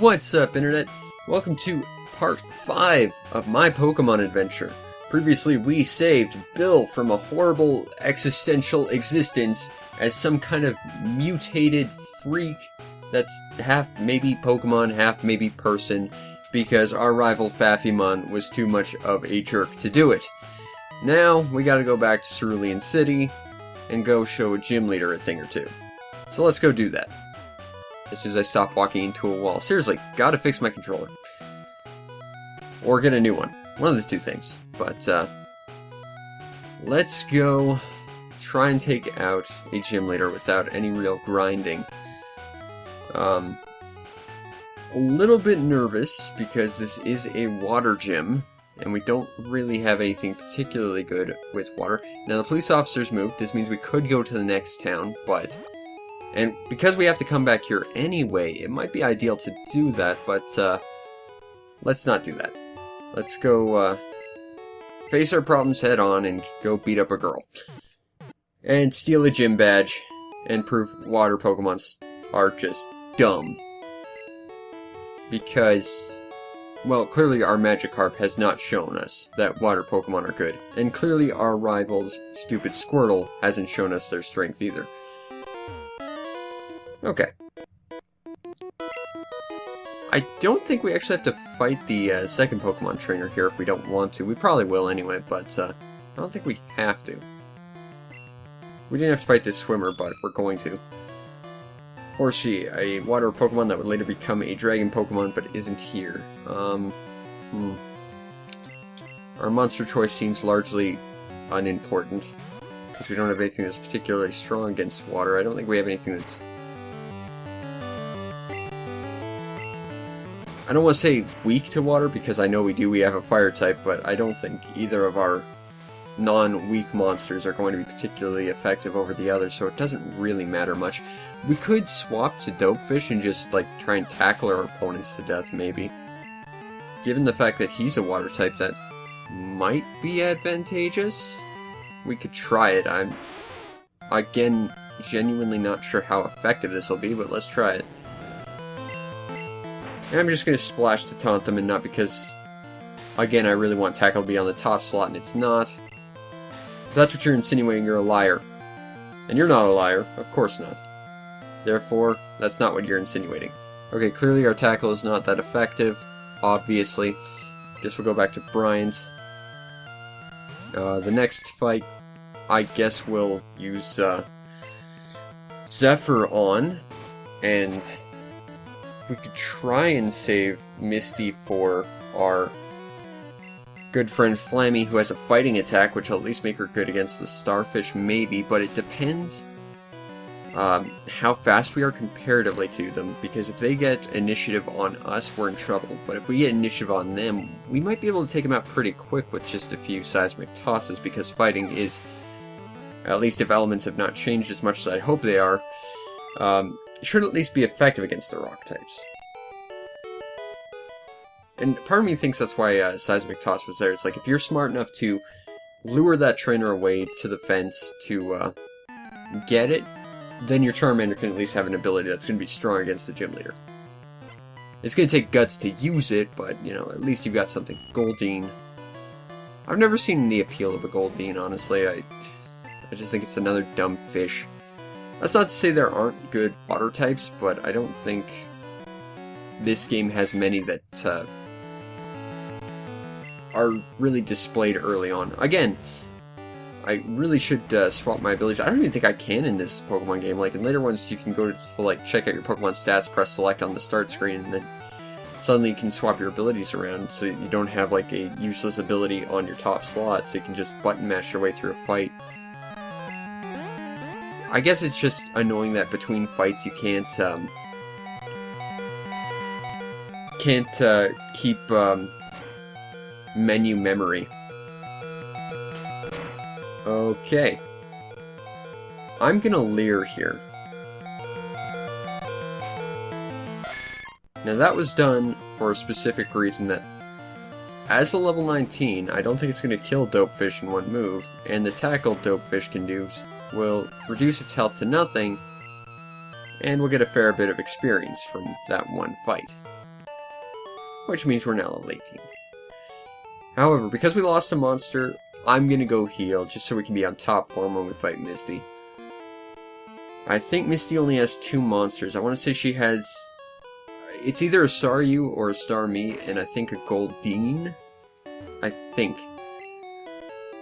What's up, Internet? Welcome to part 5 of my Pokemon adventure. Previously, we saved Bill from a horrible existential existence as some kind of mutated freak that's half maybe Pokemon, half maybe person, because our rival Fafimon was too much of a jerk to do it. Now, we gotta go back to Cerulean City and go show a gym leader a thing or two. So let's go do that. As soon as I stop walking into a wall. Seriously, gotta fix my controller. Or get a new one. One of the two things. But, let's go try and take out a gym leader without any real grinding. A little bit nervous, because this is a water gym, and we don't really have anything particularly good with water. Now, the police officers moved. This means we could go to the next town, but... And because we have to come back here anyway, it might be ideal to do that, but, let's not do that. Let's go, face our problems head on and go beat up a girl. And steal a gym badge, and prove water Pokemon are just dumb. Because, well, clearly our Magikarp has not shown us that water Pokemon are good. And clearly our rival's stupid Squirtle hasn't shown us their strength either. Okay. I don't think we actually have to fight the second Pokemon trainer here if we don't want to. We probably will anyway, but I don't think we have to. We didn't have to fight this swimmer, but we're going to. Horsea, a water Pokemon that would later become a dragon Pokemon, but isn't here. Our monster choice seems largely unimportant, because we don't have anything that's particularly strong against water. I don't think we have anything that's... I don't want to say weak to water, because I know we do, we have a fire type, but I don't think either of our non-weak monsters are going to be particularly effective over the other, so it doesn't really matter much. We could swap to Dopefish and just, like, try and tackle our opponents to death, maybe. Given the fact that he's a water type, that might be advantageous. We could try it. I'm, again, genuinely not sure how effective this will be, but let's try it. And I'm just going to splash to taunt them, and not because, again, I really want Tackle to be on the top slot, and it's not. If that's what you're insinuating, you're a liar. And you're not a liar, of course not. Therefore, that's not what you're insinuating. Okay, clearly our Tackle is not that effective, obviously. Guess we'll go back to Brian's. The next fight, I guess we'll use Zephyr on, and... we could try and save Misty for our good friend Flammy, who has a fighting attack, which will at least make her good against the Starfish, maybe, but it depends how fast we are comparatively to them, because if they get initiative on us, we're in trouble, but if we get initiative on them, we might be able to take them out pretty quick with just a few seismic tosses, because fighting is, at least if elements have not changed as much as I hope they are, should at least be effective against the rock types. And part of me thinks that's why Seismic Toss was there. It's like, if you're smart enough to lure that trainer away to the fence to get it, then your Charmander can at least have an ability that's going to be strong against the gym leader. It's going to take guts to use it, but, you know, at least you've got something. Goldeen. I've never seen the appeal of a Goldeen, honestly. I just think it's another dumb fish. That's not to say there aren't good water types, but I don't think this game has many that are really displayed early on. Again, I really should swap my abilities. I don't even think I can in this Pokemon game. Like, in later ones, you can go to, like, check out your Pokemon stats, press select on the start screen, and then suddenly you can swap your abilities around, so you don't have, like, a useless ability on your top slot, so you can just button mash your way through a fight. I guess it's just annoying that between fights you can't keep menu memory. Okay. I'm gonna Leer here. Now that was done for a specific reason, that as a level 19, I don't think it's gonna kill Dopefish in one move, and the tackle Dopefish can do will reduce its health to nothing, and we'll get a fair bit of experience from that one fight. which means we're now level 18. However, because we lost a monster, I'm gonna go heal, just so we can be on top form when we fight Misty. I think Misty only has 2 monsters. I want to say she has... It's either a Staryu or a Starmie, and I think a Goldeen? I think.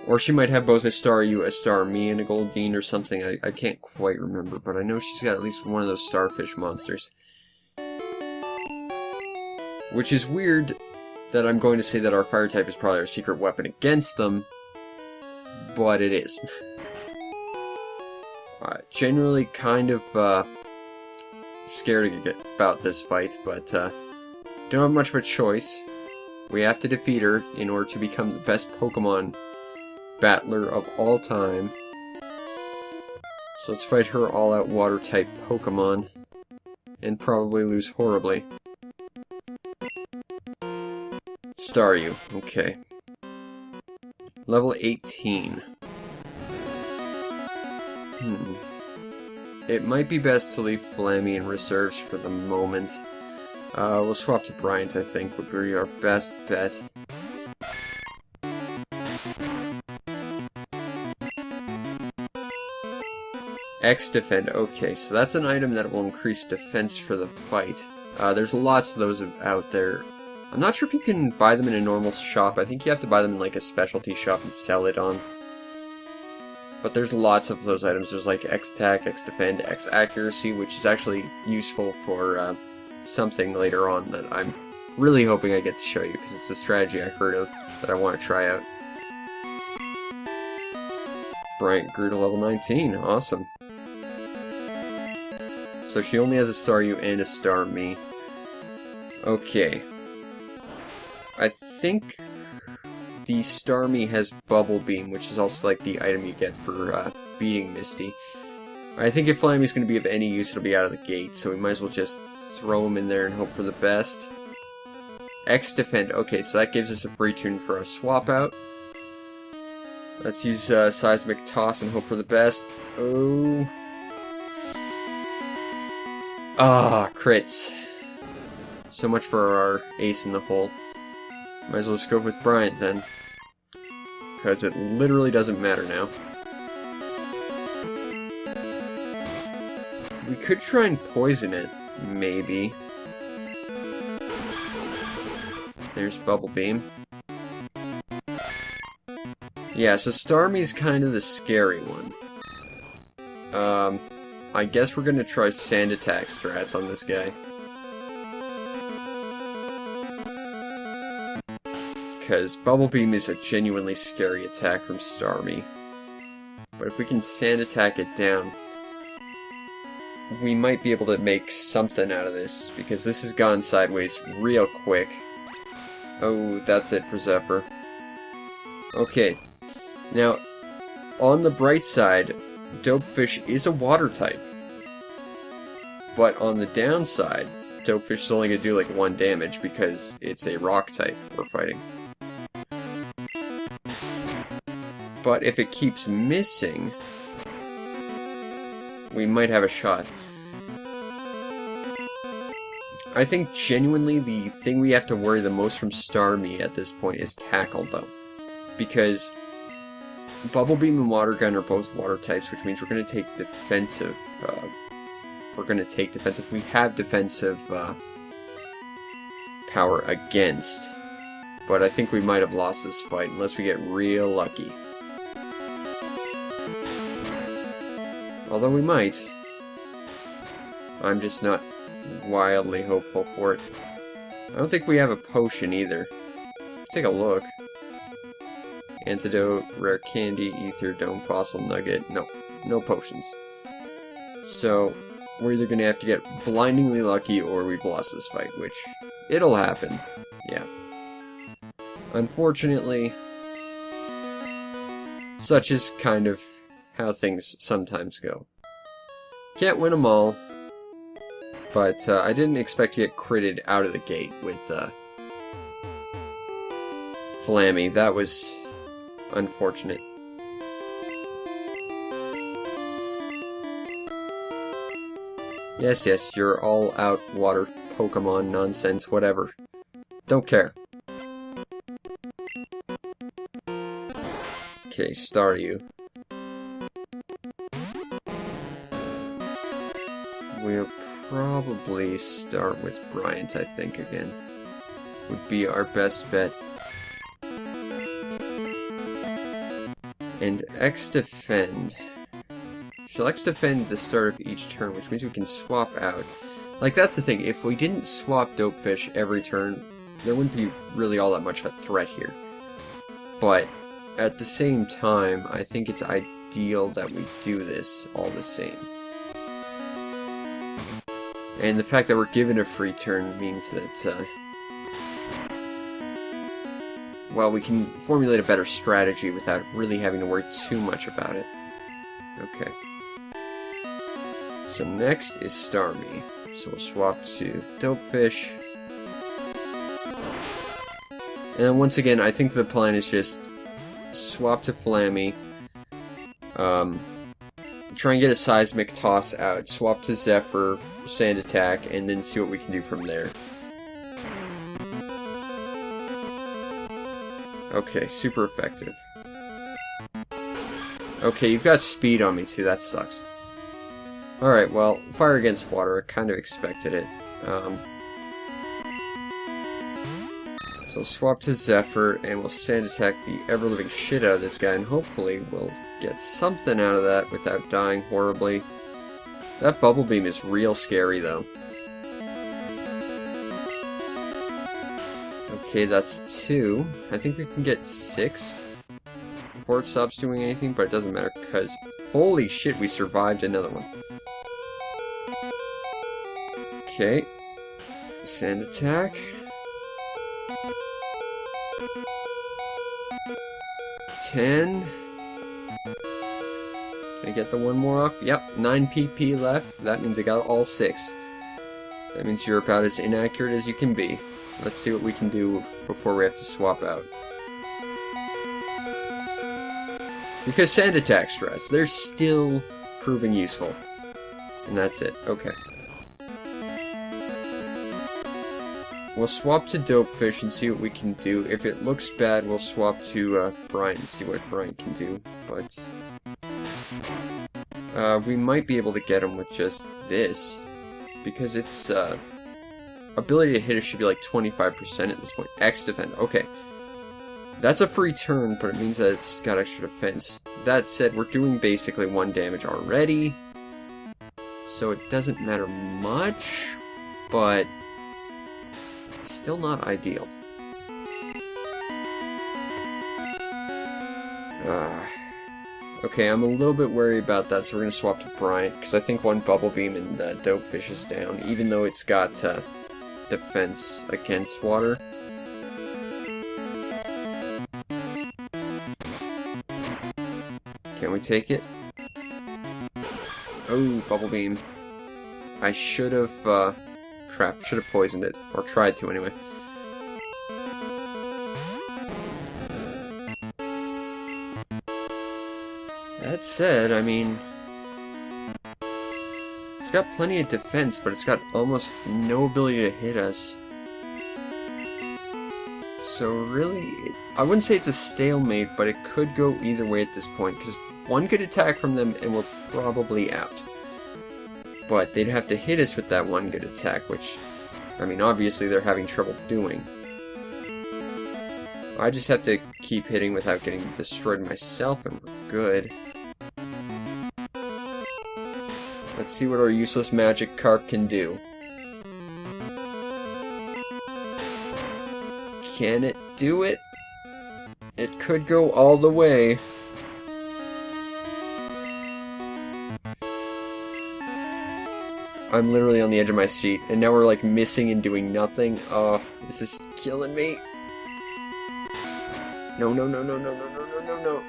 Or she might have both a Staryu, a Starmie, and a Goldeen or something. I can't quite remember, but I know she's got at least one of those starfish monsters. Which is weird that I'm going to say that our fire type is probably our secret weapon against them, but it is. Generally kind of scared about this fight, but don't have much of a choice. We have to defeat her in order to become the best Pokemon battler of all time. So let's fight her all-out water-type Pokemon, and probably lose horribly. Staryu, okay. Level 18. It might be best to leave Flammy in reserves for the moment. We'll swap to Bryant, I think, would be our best bet. X-Defend, okay, so that's an item that will increase defense for the fight. There's lots of those out there. I'm not sure if you can buy them in a normal shop. I think you have to buy them in like a specialty shop and sell it on. But there's lots of those items. There's like X-Attack, X-Defend, X-Accuracy, which is actually useful for something later on that I'm really hoping I get to show you, because it's a strategy I heard of that I want to try out. Bryant grew to level 19, awesome. So she only has a Staryu and a Starmie. Okay. I think the Starmie has Bubble Beam, which is also like the item you get for beating Misty. I think if Flammy's going to be of any use, it'll be out of the gate, so we might as well just throw him in there and hope for the best. X-Defend, okay, so that gives us a free tune for a swap out. Let's use Seismic Toss and hope for the best. Oh. Ah, crits. So much for our ace in the hole. Might as well just go with Bryant then, because it literally doesn't matter now. We could try and poison it, maybe. There's Bubble Beam. Yeah, so Starmie's kind of the scary one. I guess we're gonna try Sand Attack strats on this guy. Because Bubble Beam is a genuinely scary attack from Starmie. But if we can Sand Attack it down, we might be able to make something out of this, because this has gone sideways real quick. Oh, that's it for Zephyr. Okay, now, on the bright side, Dopefish is a water type. But on the downside, Dopefish is only going to do like 1 damage because it's a rock type we're fighting. But if it keeps missing, we might have a shot. I think genuinely the thing we have to worry the most from Starmie at this point is Tackle, though. Because Bubble Beam and Water Gun are both water types, which means we're going to take defensive. We have defensive power against. But I think we might have lost this fight unless we get real lucky. Although we might. I'm just not wildly hopeful for it. I don't think we have a potion either. Take a look. Antidote, Rare Candy, Ether, Dome, Fossil, Nugget. No, no potions. So, we're either going to have to get blindingly lucky or we've lost this fight, which, it'll happen. Yeah. Unfortunately, such is kind of how things sometimes go. Can't win them all, but I didn't expect to get critted out of the gate with Flammy. That was unfortunate. Yes, your all-out water Pokemon nonsense, whatever. Don't care. Okay, Staryu. We'll probably start with Bryant, I think, again. Would be our best bet. And X-Defend. She'll X-Defend the start of each turn, which means we can swap out. Like, that's the thing, if we didn't swap Dopefish every turn, there wouldn't be really all that much of a threat here. But, at the same time, I think it's ideal that we do this all the same. And the fact that we're given a free turn means that, well, we can formulate a better strategy without really having to worry too much about it. Okay. So next is Starmie. So we'll swap to Dopefish. And then once again, I think the plan is just swap to Flammy. Try and get a Seismic Toss out. Swap to Zephyr, Sand Attack, and then see what we can do from there. Okay, super effective. Okay, you've got speed on me too, that sucks. Alright, well, Fire Against Water, I kind of expected it. So swap to Zephyr, and we'll Sand Attack the ever-living shit out of this guy, and hopefully we'll get something out of that without dying horribly. That Bubble Beam is real scary, though. Okay, that's 2. I think we can get 6 before it stops doing anything, but it doesn't matter, because holy shit, we survived another one. Okay. Sand Attack. 10. Can I get the one more off? Yep, 9 PP left. That means I got all 6. That means you're about as inaccurate as you can be. Let's see what we can do before we have to swap out. Because Sand Attack stress, they're still proving useful. And that's it. Okay. We'll swap to Dopefish and see what we can do. If it looks bad, we'll swap to Bryant and see what Bryant can do. But we might be able to get him with just this. Because its ability to hit us should be like 25% at this point. X-Defend. Okay. That's a free turn, but it means that it's got extra defense. That said, we're doing basically 1 damage already. So it doesn't matter much, but still not ideal. Okay, I'm a little bit worried about that, so we're going to swap to Bryant, because I think 1 Bubble Beam and Dopefish is down, even though it's got defense against water. Can we take it? Oh, Bubble Beam. I should have, crap, should have poisoned it. Or tried to, anyway. That said, I mean, it's got plenty of defense, but it's got almost no ability to hit us. So really, I wouldn't say it's a stalemate, but it could go either way at this point, because 1 good attack from them and we're probably out. But they'd have to hit us with that 1 good attack, which, I mean, obviously they're having trouble doing. I just have to keep hitting without getting destroyed myself, and we're good. Let's see what our useless Magikarp can do. Can it do it? It could go all the way. I'm literally on the edge of my seat, and now we're like missing and doing nothing. Oh, this is killing me. No, no, no, no, no, no, no, no, no, no.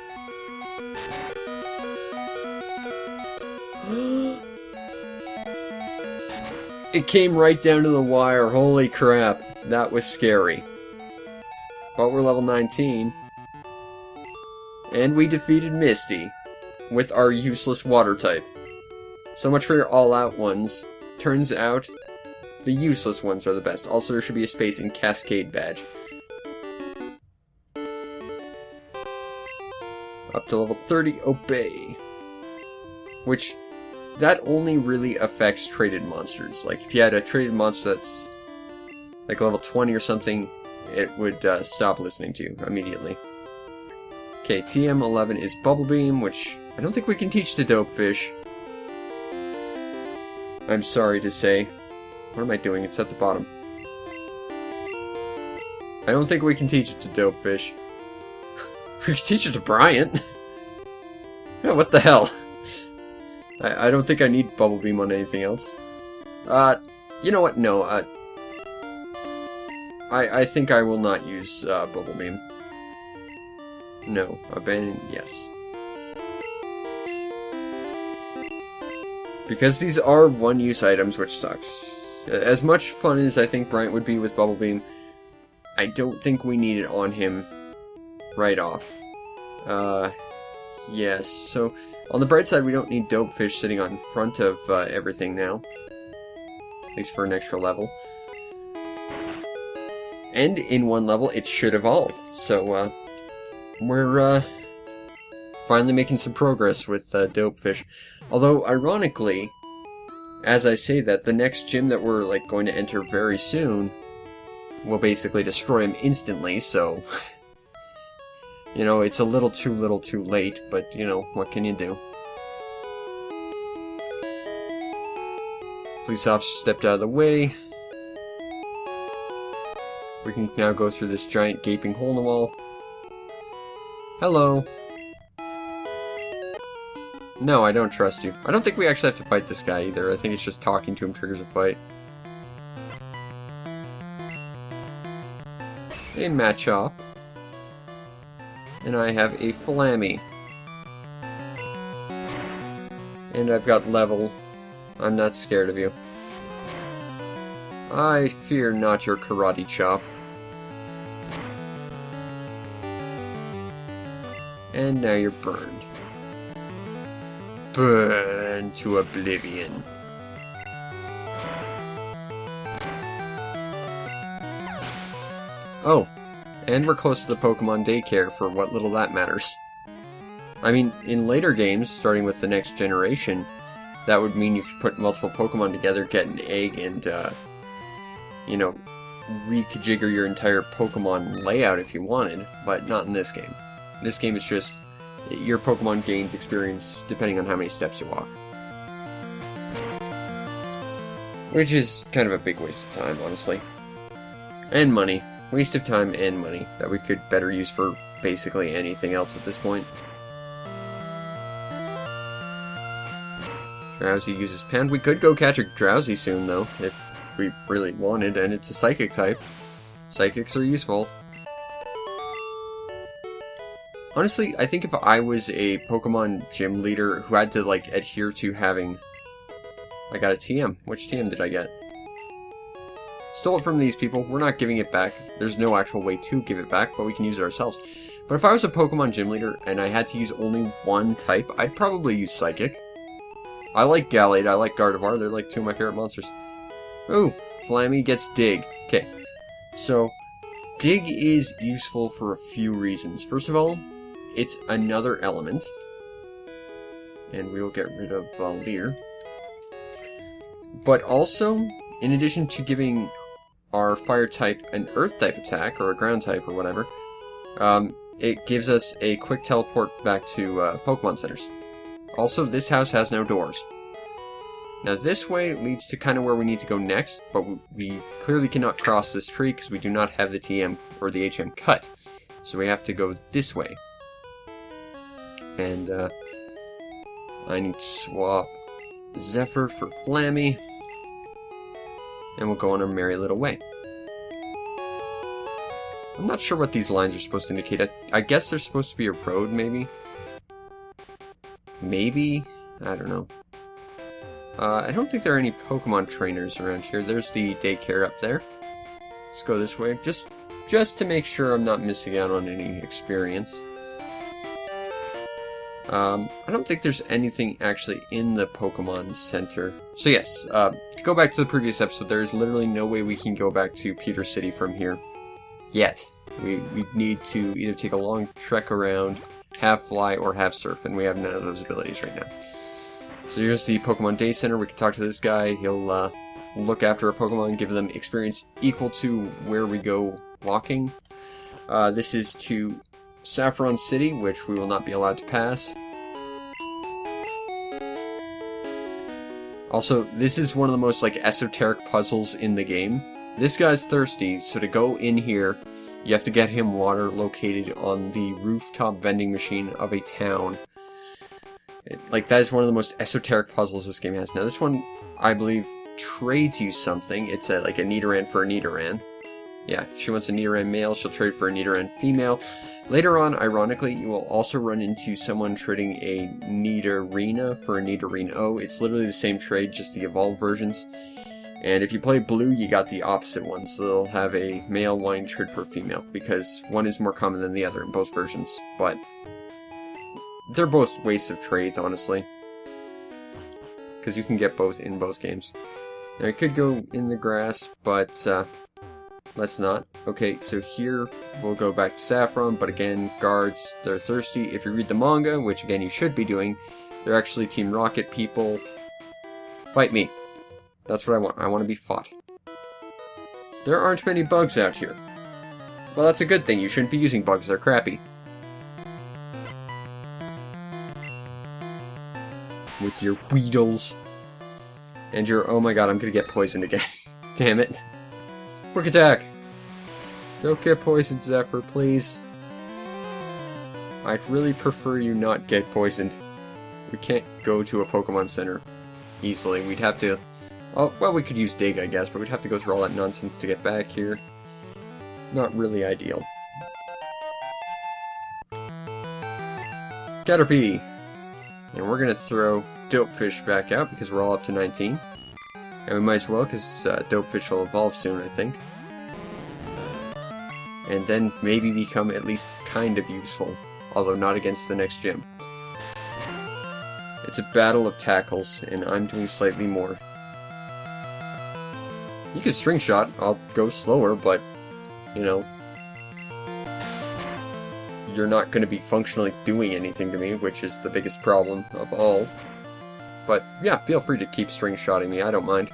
It came right down to the wire. Holy crap. That was scary. But we're level 19. And we defeated Misty with our useless water type. So much for your all-out ones. Turns out, The useless ones are the best. Also, there should be a space in Cascade Badge. Up to level 30, Obey. Which, that only really affects traded monsters. Like, if you had a traded monster that's like level 20 or something, it would stop listening to you immediately. Okay, TM11 is Bubble Beam, which I don't think we can teach to Dopefish. I'm sorry to say. What am I doing? It's at the bottom. I don't think we can teach it to Dopefish. We can teach it to Bryant. Yeah, what the hell? I don't think I need Bubble Beam on anything else. You know what? No, I think I will not use Bubble Beam. No. Abandon, yes. Because these are one-use items, which sucks. As much fun as I think Bryant would be with Bubble Beam, I don't think we need it on him right off. Yes, so on the bright side, we don't need Dopefish sitting on front of everything now. At least for an extra level. And in one level, it should evolve. So, we're finally making some progress with Dopefish. Although, ironically, as I say that, the next gym that we're like going to enter very soon will basically destroy him instantly, so... You know, it's a little too late, but, you know, what can you do? Police officer stepped out of the way. We can now go through this giant gaping hole in the wall. Hello. No, I don't trust you. I don't think we actually have to fight this guy either. I think it's just talking to him triggers a fight. A Machop. And I have a Flammy. And I've got level. I'm not scared of you. I fear not your karate chop. And now you're burned. Burn to oblivion. Oh. And we're close to the Pokemon daycare, for what little that matters. I mean, in later games, starting with the next generation, that would mean you could put multiple Pokemon together, get an egg, and, you know, rejigger your entire Pokemon layout if you wanted, but not in this game. In this game, it's just, your Pokemon gains experience depending on how many steps you walk. Which is kind of a big waste of time, honestly. And money. Waste of time and money that we could better use for basically anything else at this point. Drowsy uses Pound. We could go catch a Drowsy soon, though, if we really wanted, and it's a Psychic type. Psychics are useful. Honestly, I think if I was a Pokemon gym leader who had to, like, adhere to having... I got a TM. Which TM did I get? Stole it from these people. We're not giving it back. There's no actual way to give it back, but we can use it ourselves. But if I was a Pokemon gym leader and I had to use only one type, I'd probably use Psychic. I like Gallade, I like Gardevoir, they're like two of my favorite monsters. Ooh, Flammy gets Dig. Okay, so Dig is useful for a few reasons. First of all, it's another element. And we will get rid of Leer. But also, in addition to giving our fire type an earth type attack, or a ground type, or whatever, it gives us a quick teleport back to Pokemon centers. Also, this house has no doors. Now this way leads to kind of where we need to go next, but we clearly cannot cross this tree because we do not have the TM or the HM cut. So we have to go this way. And I need to swap Zephyr for Flammy. And we'll go on our merry little way. I'm not sure what these lines are supposed to indicate. I guess they're supposed to be a road, maybe? Maybe? I don't know. I don't think there are any Pokemon trainers around here. There's the daycare up there. Let's go this way, just to make sure I'm not missing out on any experience. I don't think there's anything actually in the Pokemon Center. So yes, to go back to the previous episode, there is literally no way we can go back to Pewter City from here. Yet. We need to either take a long trek around, have fly, or have surf, and we have none of those abilities right now. So here's the Pokemon Day Center. We can talk to this guy. He'll look after a Pokemon, give them experience equal to where we go walking. This is to Saffron City, which we will not be allowed to pass. Also, this is one of the most esoteric puzzles in the game. This guy's thirsty, so to go in here, you have to get him water located on the rooftop vending machine of a town. That is one of the most esoteric puzzles this game has. Now this one, I believe, trades you something. It's a Nidoran for a Nidoran. Yeah, she wants a Nidoran male, she'll trade for a Nidoran female. Later on, ironically, you will also run into someone trading a Nidorina for a Nidorino. It's literally the same trade, just the evolved versions. And if you play blue, you got the opposite one, so they'll have a male wanting to trade for a female, because one is more common than the other in both versions, but they're both wastes of trades, honestly. Because you can get both in both games. Now, I could go in the grass, but let's not. Okay, so here we'll go back to Saffron, but again, guards, they're thirsty. If you read the manga, which again you should be doing, they're actually Team Rocket people. Fight me. That's what I want. I want to be fought. There aren't many bugs out here. Well, that's a good thing. You shouldn't be using bugs. They're crappy. With your Weedles. And your... Oh my god, I'm gonna get poisoned again. Damn it. Quick attack! Don't get poisoned, Zephyr, please. I'd really prefer you not get poisoned. We can't go to a Pokemon Center easily. We'd have to... Oh, well, we could use Dig, I guess, but we'd have to go through all that nonsense to get back here. Not really ideal. Caterpie! And we're gonna throw Dopefish back out, because we're all up to 19. And we might as well, because Dopefish will evolve soon, I think. And then maybe become at least kind of useful, although not against the next gym. It's a battle of tackles, and I'm doing slightly more. You can String Shot, I'll go slower, but, you know, you're not going to be functionally doing anything to me, which is the biggest problem of all. But, yeah, feel free to keep String Shotting me, I don't mind.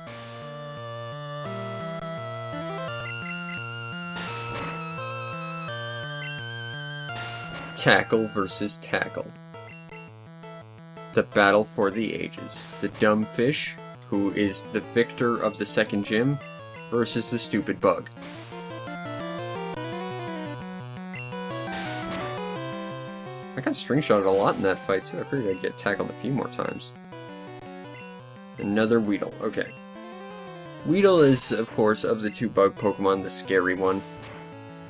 Tackle versus Tackle. The battle for the ages. The dumb fish, who is the victor of the second gym, versus the stupid bug. I got String Shotted a lot in that fight too. I figured I'd get tackled a few more times. Another Weedle, okay. Weedle is, of course, of the two bug Pokemon, the scary one.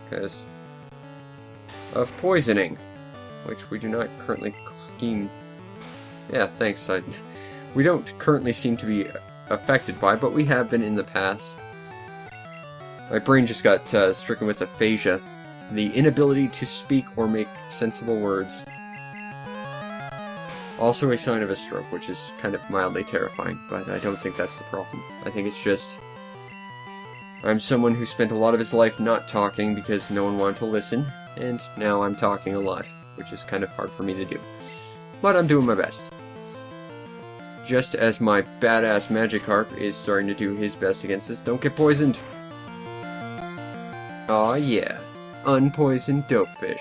Because of poisoning, which we do not currently seem... Yeah, thanks. We don't currently seem to be affected by, but we have been in the past. My brain just got stricken with aphasia, the inability to speak or make sensible words. Also a sign of a stroke, which is kind of mildly terrifying, but I don't think that's the problem. I think it's just... I'm someone who spent a lot of his life not talking because no one wanted to listen, and now I'm talking a lot, which is kind of hard for me to do. But I'm doing my best. Just as my badass Magikarp is starting to do his best against this. Don't get poisoned! Aw yeah, unpoisoned Dopefish.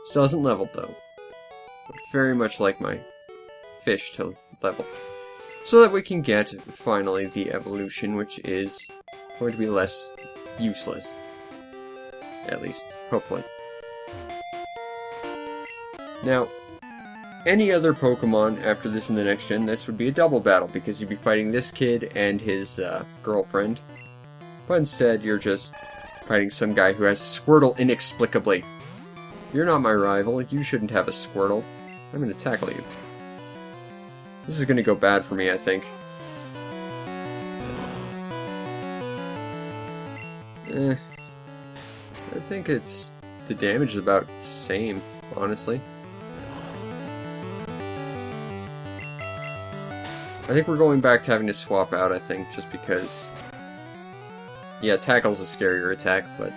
Still hasn't leveled though. But very much like my fish to level. So that we can get, finally, the evolution, which is going to be less useless. At least, hopefully. Now, any other Pokemon after this in the next gen, this would be a double battle, because you'd be fighting this kid and his girlfriend. But instead, you're just fighting some guy who has a Squirtle inexplicably. You're not my rival, you shouldn't have a Squirtle. I'm gonna tackle you. This is gonna go bad for me, I think. I think it's... the damage is about the same, honestly. I think we're going back to having to swap out, I think, just because... Yeah, Tackle's a scarier attack, but,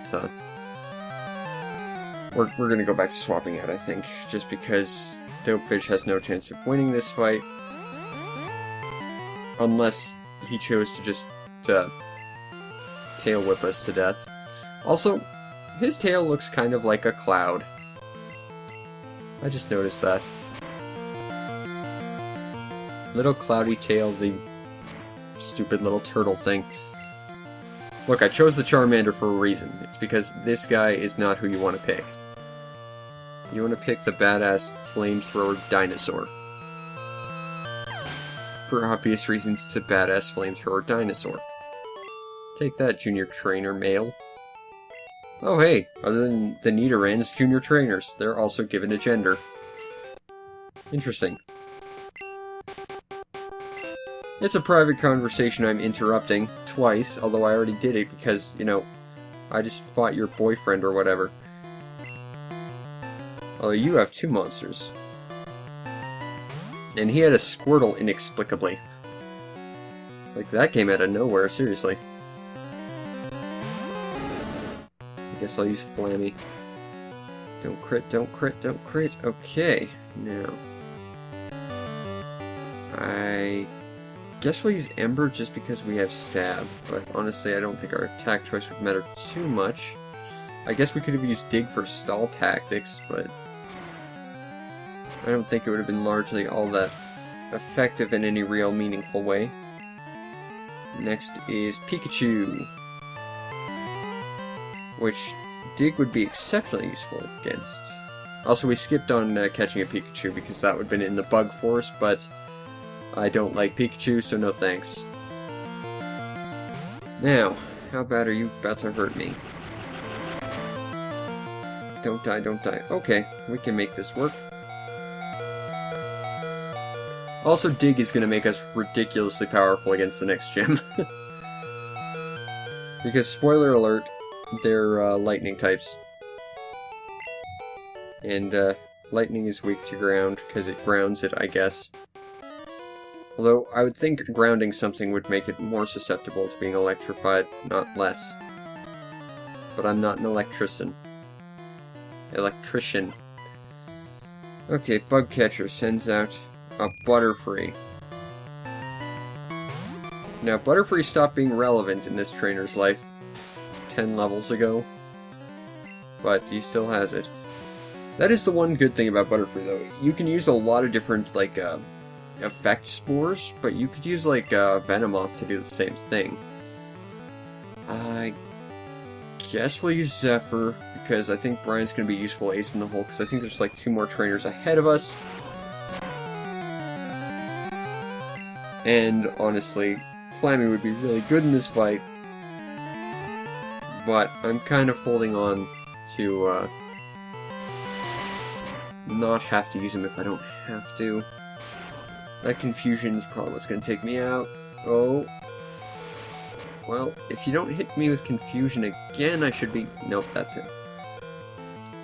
we're gonna go back to swapping out, I think, just because Dopefish has no chance of winning this fight. Unless he chose to just, tail whip us to death. Also, his tail looks kind of like a cloud. I just noticed that. Little cloudy tail, the stupid little turtle thing. Look, I chose the Charmander for a reason. It's because this guy is not who you want to pick. You want to pick the badass flamethrower dinosaur. For obvious reasons, it's a badass flamethrower dinosaur. Take that, junior trainer male. Oh hey, other than the Nidorans, junior trainers, they're also given a gender. Interesting. It's a private conversation I'm interrupting twice, although I already did it because, you know, I just fought your boyfriend or whatever. Although you have two monsters. And he had a Squirtle inexplicably. Like, that came out of nowhere, seriously. I guess I'll use Flammy. Don't crit, don't crit, don't crit. Okay, now. I guess we'll use Ember just because we have Stab, but honestly I don't think our attack choice would matter too much. I guess we could have used Dig for stall tactics, but I don't think it would have been largely all that effective in any real meaningful way. Next is Pikachu, which Dig would be exceptionally useful against. Also, we skipped on catching a Pikachu because that would have been in the Bug Forest, but I don't like Pikachu, so no thanks. Now, how bad are you about to hurt me? Don't die, don't die. Okay, we can make this work. Also, Dig is going to make us ridiculously powerful against the next gym. Because, spoiler alert, they're lightning types. And lightning is weak to ground because it grounds it, I guess. Although, I would think grounding something would make it more susceptible to being electrified, not less. But I'm not an electrician. Okay, Bug Catcher sends out a Butterfree. Now, Butterfree stopped being relevant in this trainer's life 10 levels ago, but he still has it. That is the one good thing about Butterfree, though. You can use a lot of different, like, effect spores, but you could use, like, Venomoth to do the same thing. I guess we'll use Zephyr, because I think Brian's going to be useful ace in the hole, because I think there's, like, 2 more trainers ahead of us. And, honestly, Flammy would be really good in this fight, but I'm kind of holding on to, not have to use him if I don't have to. That confusion is probably what's going to take me out. Oh. Well, if you don't hit me with confusion again, I should be... Nope, that's it.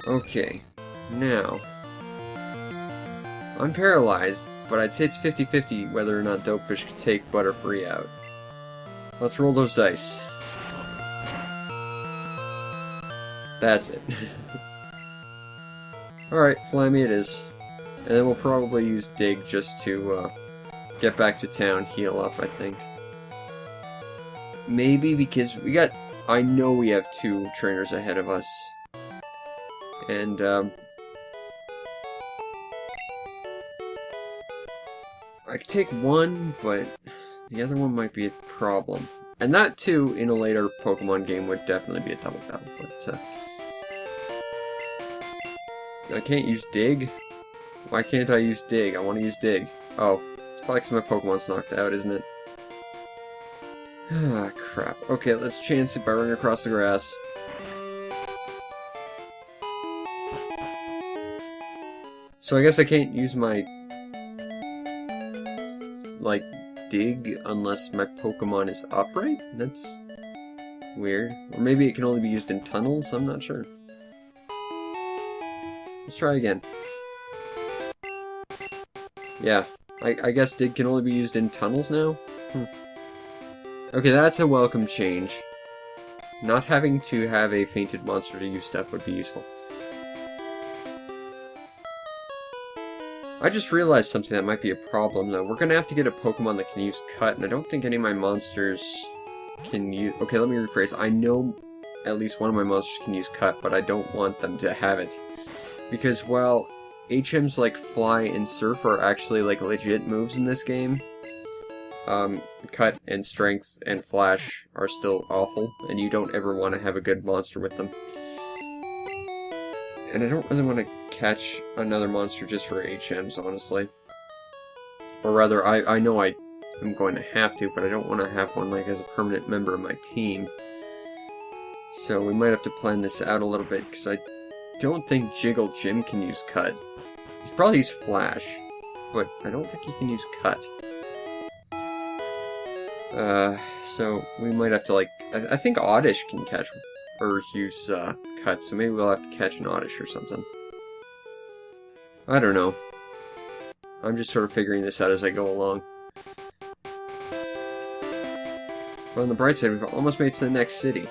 Okay. Now. I'm paralyzed, but I'd say it's 50-50 whether or not Dopefish could take Butterfree out. Let's roll those dice. That's it. Alright, Flammy it is. And then we'll probably use Dig just to get back to town, heal up, I think. Maybe because we got... I know we have 2 trainers ahead of us. And, I could take one, but the other one might be a problem. And that, too, in a later Pokemon game would definitely be a double battle, but, I can't use Dig? Why can't I use Dig? I want to use Dig. Oh, it's probably because my Pokemon's knocked out, isn't it? Ah, crap. Okay, let's chance it by running across the grass. So I guess I can't use my... like, Dig unless my Pokemon is upright? That's weird. Or maybe it can only be used in tunnels? I'm not sure. Let's try again. Yeah, I guess dig can only be used in tunnels now? Okay, that's a welcome change. Not having to have a fainted monster to use stuff would be useful. I just realized something that might be a problem, though. We're gonna have to get a Pokemon that can use Cut, and I don't think any of my monsters can use... Okay, let me rephrase. I know at least one of my monsters can use Cut, but I don't want them to have it. Because while HMs like Fly and Surf are actually like legit moves in this game, Cut and Strength and Flash are still awful, and you don't ever want to have a good monster with them. And I don't really want to catch another monster just for HMs, honestly. Or rather, I know I am going to have to, but I don't want to have one like as a permanent member of my team. So we might have to plan this out a little bit, because I don't think Jiggle Jim can use Cut. He can probably use Flash, but I don't think he can use Cut. So we might have to, like, I think Oddish can catch, or use, Cut, so maybe we'll have to catch an Oddish or something. I don't know. I'm just sort of figuring this out as I go along. But on the bright side, we've almost made it to the next city.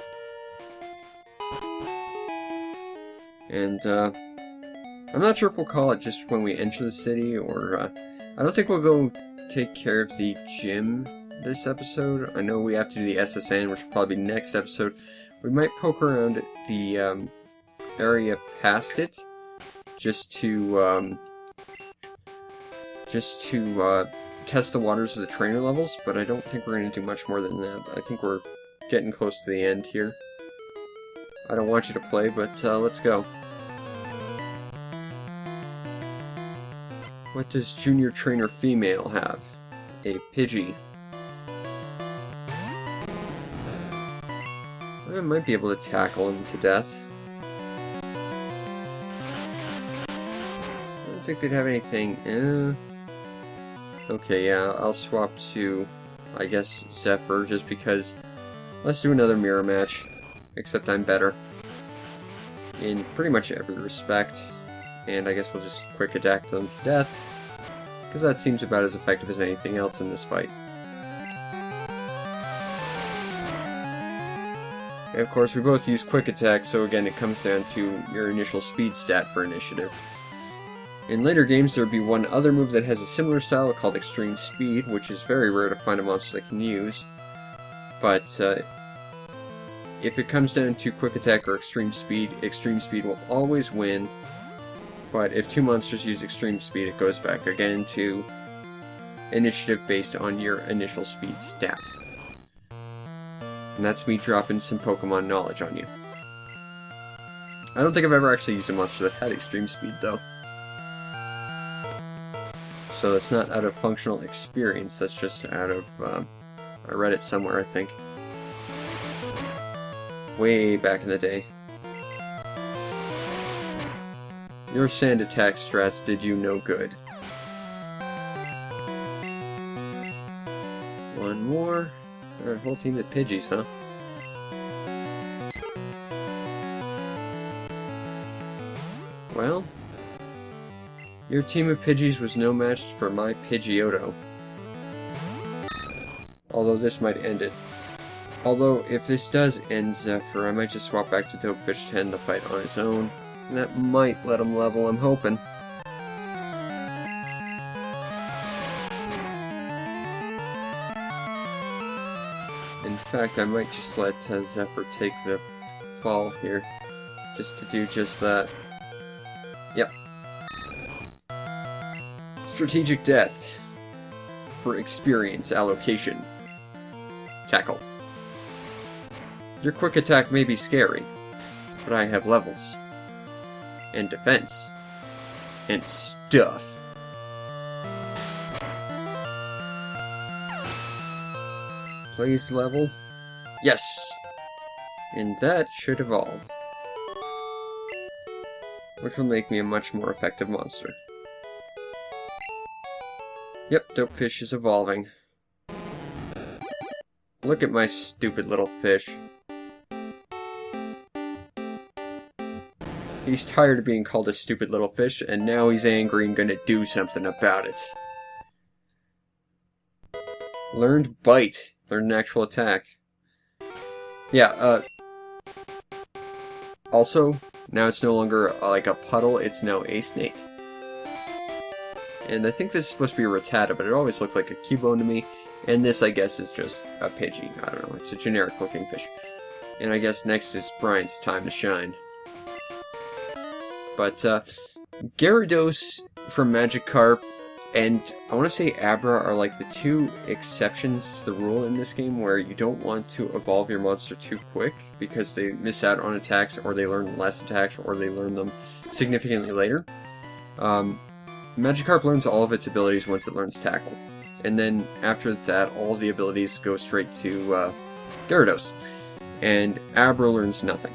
And, I'm not sure if we'll call it just when we enter the city, or, I don't think we'll go take care of the gym this episode. I know we have to do the SSN, which will probably be next episode. We might poke around the, area past it, just to test the waters of the trainer levels, but I don't think we're going to do much more than that. I think we're getting close to the end here. I don't want you to play, but let's go. What does Junior Trainer Female have? A Pidgey. I might be able to tackle him to death. I don't think they'd have anything. Okay, yeah, I'll swap to, I guess, Zephyr, just because... Let's do another mirror match. Except I'm better. In pretty much every respect. And I guess we'll just quick attack them to death. Because that seems about as effective as anything else in this fight. And of course, we both use quick attack, so again, it comes down to your initial speed stat for initiative. In later games, there would be one other move that has a similar style called Extreme Speed, which is very rare to find a monster that can use. But if it comes down to quick attack or Extreme Speed will always win. But if two monsters use Extreme Speed, it goes back again to initiative based on your initial speed stat. And that's me dropping some Pokemon knowledge on you. I don't think I've ever actually used a monster that had Extreme Speed, though. So that's not out of functional experience, that's just out of, I read it somewhere, I think. Way back in the day. Your sand attack strats did you no good. One more. Alright, whole team of Pidgeys, huh? Well, your team of Pidgeys was no match for my Pidgeotto. Although this might end it. Although, if this does end Zephyr, I might just swap back to Dopefish to end the fight on his own. And that might let him level, I'm hoping. In fact, I might just let Zephyr take the fall here. Just to do just that. Yep. Strategic Death. For experience allocation. Tackle. Your quick attack may be scary, but I have levels. And defense. And stuff. Please level. Yes! And that should evolve. Which will make me a much more effective monster. Yep, Dopefish is evolving. Look at my stupid little fish. He's tired of being called a stupid little fish, and now he's angry and gonna do something about it. Learned Bite. Learned an actual attack. Yeah, also, now it's no longer like a puddle, it's now a snake. And I think this is supposed to be a Rattata, but it always looked like a Cubone to me. And this, I guess, is just a Pidgey. I don't know, it's a generic looking fish. And I guess next is Bryant's time to shine. But, Gyarados from Magikarp and I want to say Abra are like the two exceptions to the rule in this game where you don't want to evolve your monster too quick because they miss out on attacks or they learn less attacks or they learn them significantly later. Magikarp learns all of its abilities once it learns Tackle. And then after that, all the abilities go straight to Gyarados. And Abra learns nothing.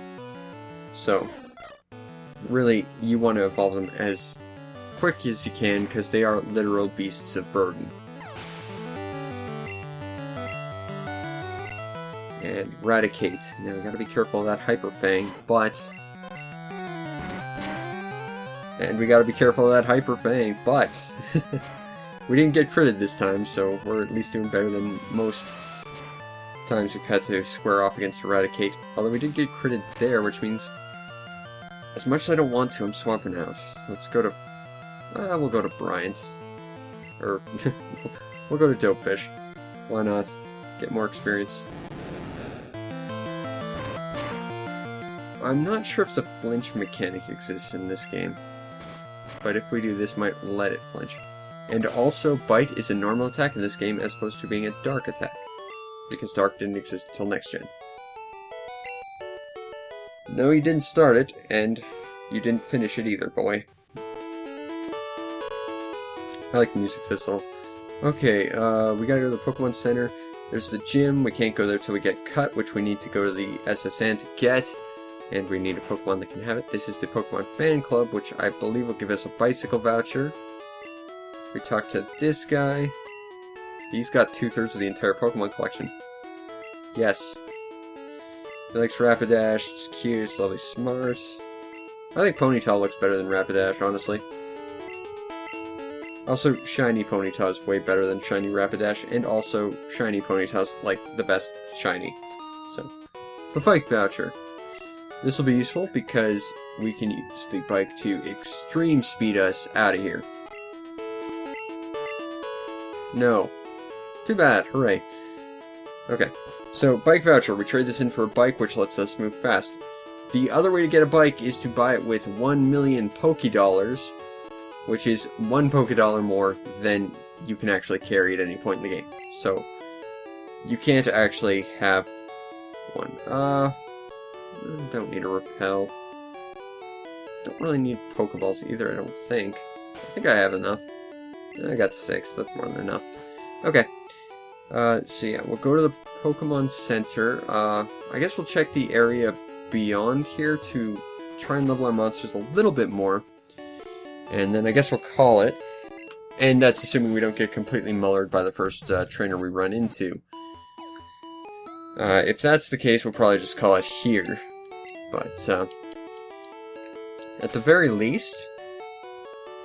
So, really, you want to evolve them as quick as you can, because they are literal beasts of burden. And Raticate. Now, we gotta be careful of that Hyper Fang, but... And we gotta be careful of that Hyper Fang, but... we didn't get critted this time, so we're at least doing better than most times we've had to square off against Eradicate. Although we did get critted there, which means... as much as I don't want to, I'm swapping out. Let's go to... we'll go to Bryant's. Or, we'll go to Dopefish. Why not? Get more experience. I'm not sure if the flinch mechanic exists in this game. But if we do, this might let it flinch. And also, Bite is a normal attack in this game as opposed to being a dark attack. Because dark didn't exist until next gen. No, you didn't start it, and you didn't finish it either, boy. I like the music thistle. Okay, we gotta go to the Pokemon Center. There's the gym. We can't go there till we get cut, which we need to go to the SSN to get. And we need a Pokemon that can have it. This is the Pokemon Fan Club, which I believe will give us a bicycle voucher. We talk to this guy. He's got 2/3 of the entire Pokemon collection. Yes. He likes Rapidash, it's cute, it's lovely smart. I think Ponyta looks better than Rapidash, honestly. Also, Shiny Ponyta is way better than Shiny Rapidash, and also Shiny Ponyta is like the best Shiny. So, the bike voucher. This will be useful because we can use the bike to extreme speed us out of here. No. Too bad, hooray. Okay. So, bike voucher, we trade this in for a bike, which lets us move fast. The other way to get a bike is to buy it with 1 million Pokédollars, which is 1 Pokédollar more than you can actually carry at any point in the game. So, you can't actually have one. Don't need a repel. Don't really need Pokeballs either, I don't think. I think I have enough. I got 6, that's more than enough. Okay. So yeah, we'll go to the Pokemon Center. I guess we'll check the area beyond here to try and level our monsters a little bit more. And then I guess we'll call it. And that's assuming we don't get completely mullered by the first trainer we run into. If that's the case, we'll probably just call it here. But, at the very least,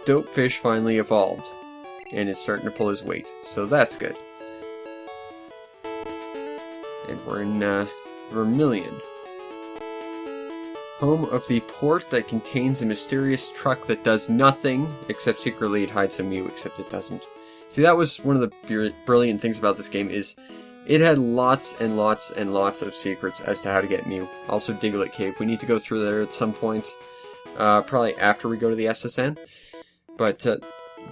Dopefish finally evolved. And is starting to pull his weight. So that's good. And we're in, Vermilion. Home of the port that contains a mysterious truck that does nothing, except secretly it hides a Mew, except it doesn't. See, that was one of the brilliant things about this game, is it had lots and lots and lots of secrets as to how to get Mew. Also, Diglett Cave. We need to go through there at some point, probably after we go to the SSN. But,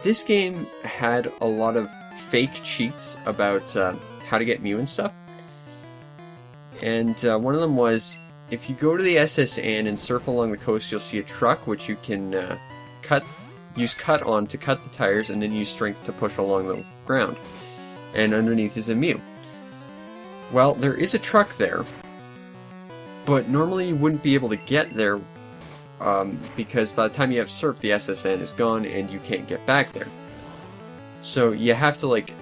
this game had a lot of fake cheats about, how to get Mew and stuff. And, one of them was, if you go to the SSN and surf along the coast, you'll see a truck which you can use cut on to cut the tires and then use strength to push along the ground. And underneath is a Mew. Well, there is a truck there, but normally you wouldn't be able to get there because by the time you have surf, the SSN is gone and you can't get back there. So you have to like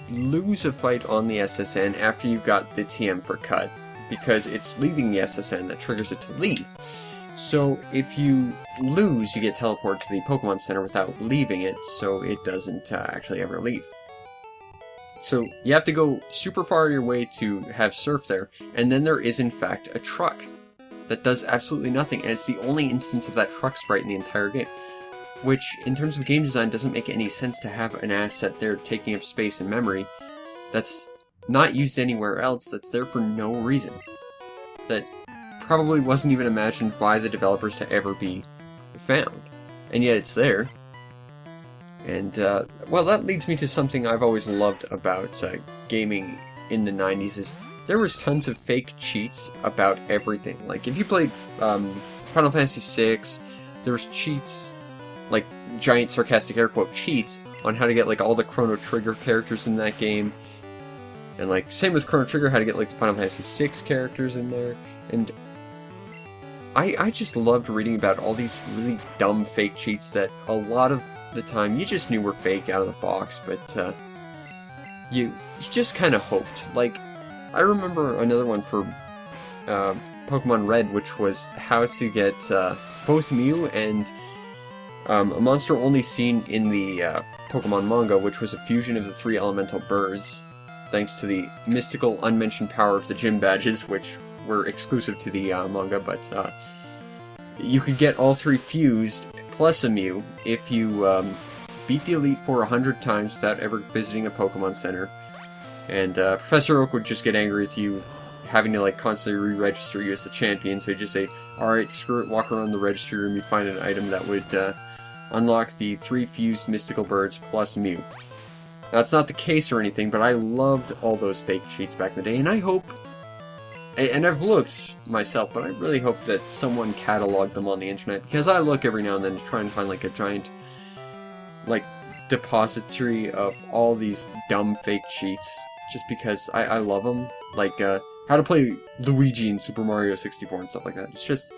lose a fight on the SSN after you've got the TM for cut, because it's leaving the SSN that triggers it to leave. So if you lose, you get teleported to the Pokemon Center without leaving it, so it doesn't actually ever leave. So you have to go super far your way to have surf there, and then there is in fact a truck that does absolutely nothing, and it's the only instance of that truck sprite in the entire game. Which, in terms of game design, doesn't make any sense to have an asset there taking up space and memory that's not used anywhere else, that's there for no reason. That probably wasn't even imagined by the developers to ever be found. And yet it's there. And, well, that leads me to something I've always loved about gaming in the 90s is there was tons of fake cheats about everything. Like, if you played Final Fantasy VI, there was cheats, like giant sarcastic air quote cheats, on how to get, like, all the Chrono Trigger characters in that game. And, like, same with Chrono Trigger, how to get, like, the Final Fantasy VI characters in there. And I just loved reading about all these really dumb fake cheats that a lot of the time you just knew were fake out of the box, but you just kind of hoped. Like, I remember another one for Pokemon Red, which was how to get both Mew and a monster only seen in the Pokemon manga, which was a fusion of the 3 elemental birds, thanks to the mystical unmentioned power of the gym badges, which were exclusive to the manga, but you could get all 3 fused, plus a Mew, if you beat the Elite Four 100 times without ever visiting a Pokemon Center. And Professor Oak would just get angry with you, having to like constantly re-register you as the champion, so he'd just say, alright, screw it, walk around the registry room, you'd find an item that would unlock the 3 fused mystical birds plus Mew. That's not the case or anything, but I loved all those fake cheats back in the day, and I hope, and I've looked myself, but I really hope that someone cataloged them on the internet, because I look every now and then to try and find like a giant, like, depository of all these dumb fake cheats, just because I love them, like, how to play Luigi in Super Mario 64 and stuff like that. It's just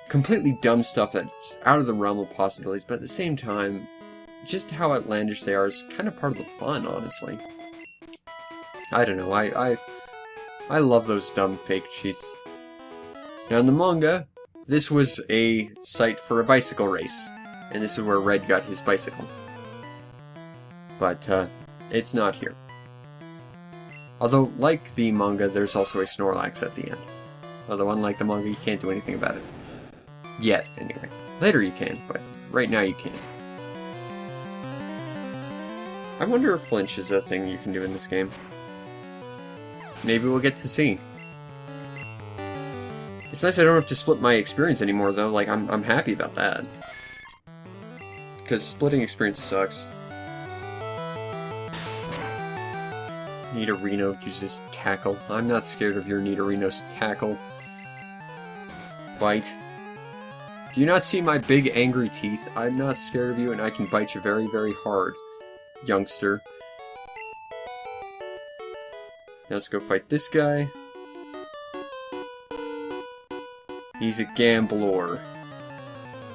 completely dumb stuff that's out of the realm of possibilities, but at the same time, just how outlandish they are is kind of part of the fun, honestly. I don't know, I love those dumb fake cheats. Now in the manga, this was a site for a bicycle race, and this is where Red got his bicycle. But, it's not here. Although, like the manga, there's also a Snorlax at the end. Although, unlike the manga, you can't do anything about it. Yet, anyway. Later you can, but right now you can't. I wonder if flinch is a thing you can do in this game. Maybe we'll get to see. It's nice I don't have to split my experience anymore, though. Like, I'm happy about that. Because splitting experience sucks. Nidorino uses tackle. I'm not scared of your Nidorino's tackle. Bite. Do you not see my big angry teeth? I'm not scared of you, and I can bite you very, very hard, youngster. Now let's go fight this guy. He's a Gambler.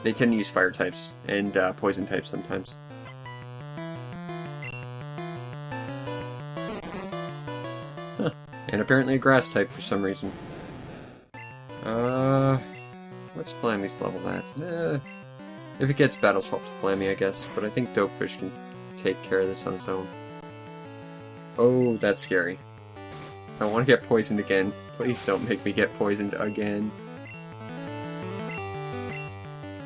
They tend to use fire types, and poison types sometimes. Huh. And apparently a grass type for some reason. What's Flammy's level at? If it gets battle swap to Flammy, I guess, but I think Dopefish can take care of this on his own. Oh, that's scary. I don't want to get poisoned again. Please don't make me get poisoned again.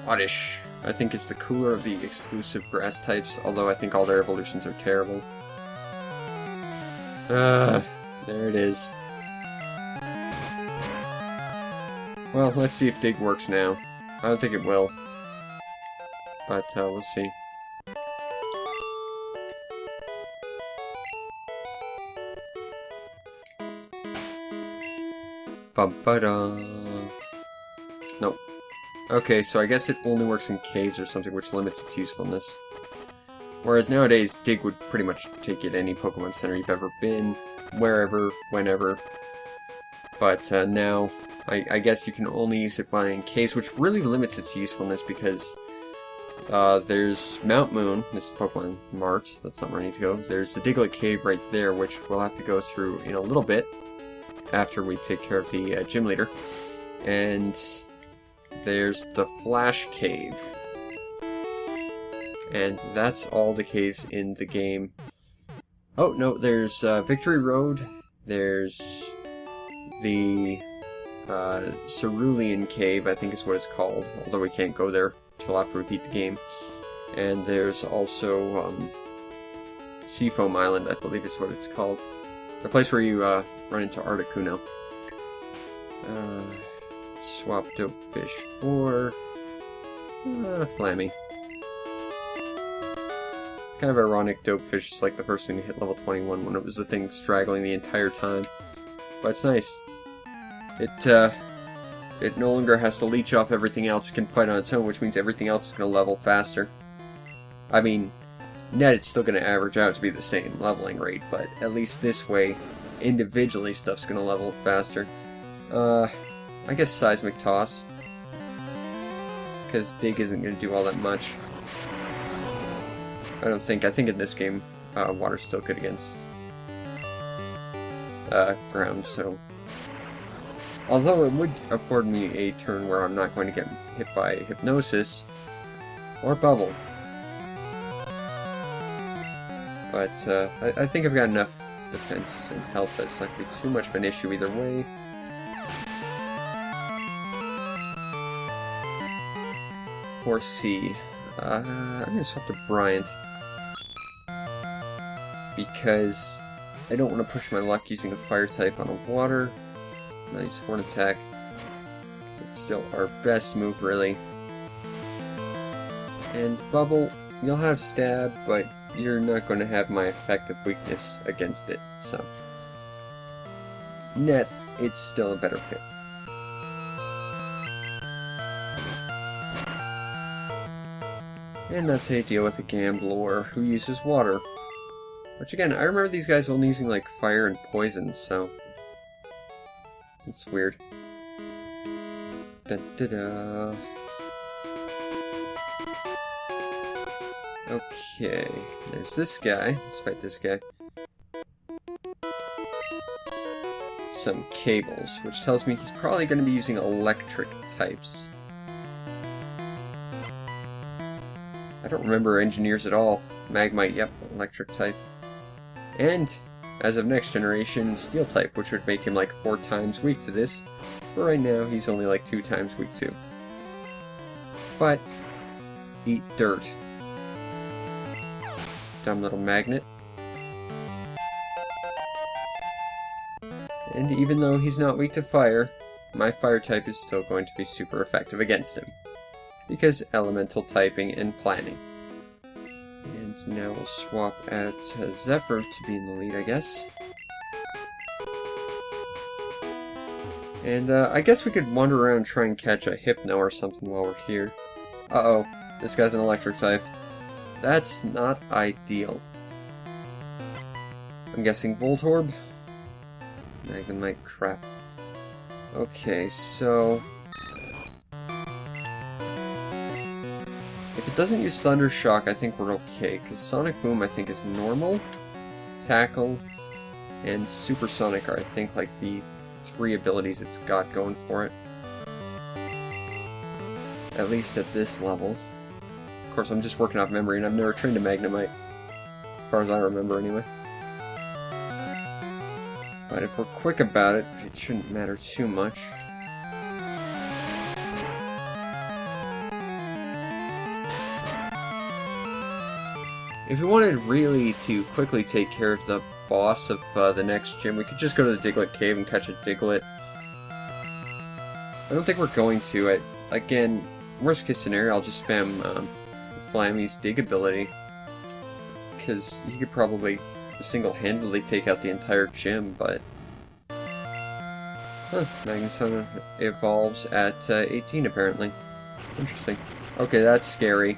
Oddish, I think is the cooler of the exclusive grass types, although I think all their evolutions are terrible. There it is. Well, let's see if Dig works now. I don't think it will. But, we'll see. Ba-ba-da. Nope. Okay, so I guess it only works in caves or something, which limits its usefulness. Whereas nowadays, Dig would pretty much take you to any Pokemon Center you've ever been, wherever, whenever. But now, I guess you can only use it while in caves, which really limits its usefulness because there's Mount Moon, this is Pokemon Mart, that's not where I need to go. There's the Diglett Cave right there, which we'll have to go through in a little bit after we take care of the gym leader. And there's the Flash Cave. And that's all the caves in the game. Oh, no, there's Victory Road, there's the Cerulean Cave, I think is what it's called, although we can't go there till after we beat the game. And there's also Seafoam Island, I believe is what it's called. The place where you run into Articuno. Swap Dopefish for Flammy. Kind of ironic, Dopefish is like the first thing to hit level 21 when it was the thing straggling the entire time. But it's nice. It no longer has to leech off everything else, it can fight on its own, which means everything else is going to level faster. I mean, net it's still going to average out to be the same leveling rate, but at least this way, individually stuff's going to level faster. I guess Seismic Toss, because Dig isn't going to do all that much. I think in this game, water's still good against ground, so... Although it would afford me a turn where I'm not going to get hit by Hypnosis or Bubble. But I think I've got enough defense and health that it's not going to be too much of an issue either way. Or C. I'm going to swap to Bryant. Because I don't want to push my luck using a fire type on a water. Nice Horn Attack. It's still our best move, really. And Bubble, you'll have Stab, but you're not going to have my effective weakness against it, so... Net, it's still a better fit. And that's how you deal with a Gambler who uses water. Which again, I remember these guys only using like fire and poison, so... It's weird. Da da da. Okay, there's this guy. Let's fight this guy. Some cables, which tells me he's probably going to be using electric types. I don't remember engineers at all. Magmite, yep, electric type. And, as of next generation, steel type, which would make him like 4 times weak to this. But right now, he's only like 2 times weak to. But, eat dirt. Dumb little magnet. And even though he's not weak to fire, my fire type is still going to be super effective against him. Because elemental typing and planning. And now we'll swap at Zephyr to be in the lead, I guess. And I guess we could wander around and try and catch a Hypno or something while we're here. Uh-oh, this guy's an electric type. That's not ideal. I'm guessing Voltorb? Magnemite, crap. Okay, so... if it doesn't use Thunder Shock, I think we're okay, because Sonic Boom I think is normal, Tackle, and Supersonic are I think like the 3 abilities it's got going for it. At least at this level. Of course, I'm just working off memory, and I've never trained a Magnemite. As far as I remember, anyway. But if we're quick about it, it shouldn't matter too much. If we wanted really to quickly take care of the boss of the next gym, we could just go to the Diglett Cave and catch a Diglett. I don't think we're going to. Again, worst case scenario, I'll just spam Flammy's Dig ability. Because he could probably single-handedly take out the entire gym, but... Huh, Magneton evolves at 18 apparently. Interesting. Okay, that's scary.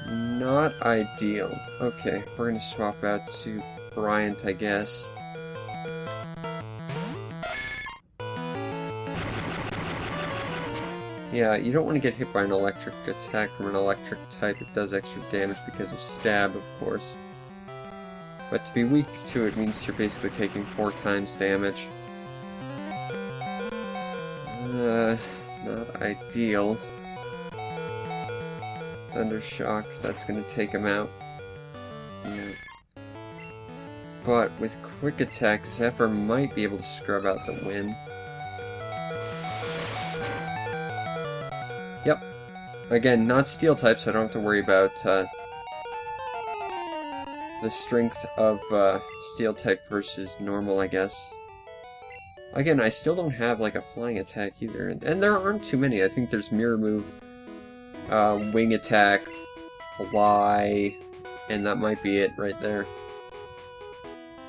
Not ideal. Okay, we're gonna swap out to Bryant, I guess. Yeah, you don't want to get hit by an electric attack from an electric type. It does extra damage because of stab, of course. But to be weak to it means you're basically taking 4 times damage. Not ideal. Thunder Shock, that's gonna take him out. Yeah, but with Quick Attack, Zephyr might be able to scrub out the win. Yep. Again, not Steel type, so I don't have to worry about the strength of Steel type versus normal, I guess. Again, I still don't have like a flying attack either, and there aren't too many. I think there's Mirror Move, Wing Attack, Fly, and that might be it right there.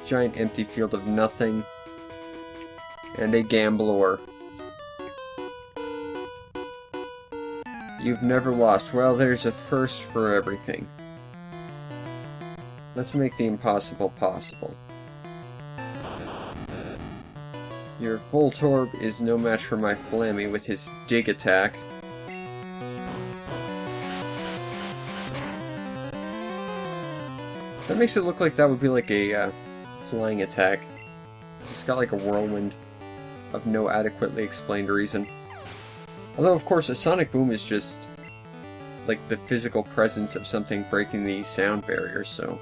Giant empty field of nothing, and a Gambler. You've never lost. Well, there's a first for everything. Let's make the impossible possible. Your Voltorb is no match for my Flammy with his Dig Attack. That makes it look like that would be like a flying attack. It's got like a whirlwind of no adequately explained reason. Although, of course, a Sonic Boom is just like the physical presence of something breaking the sound barrier, so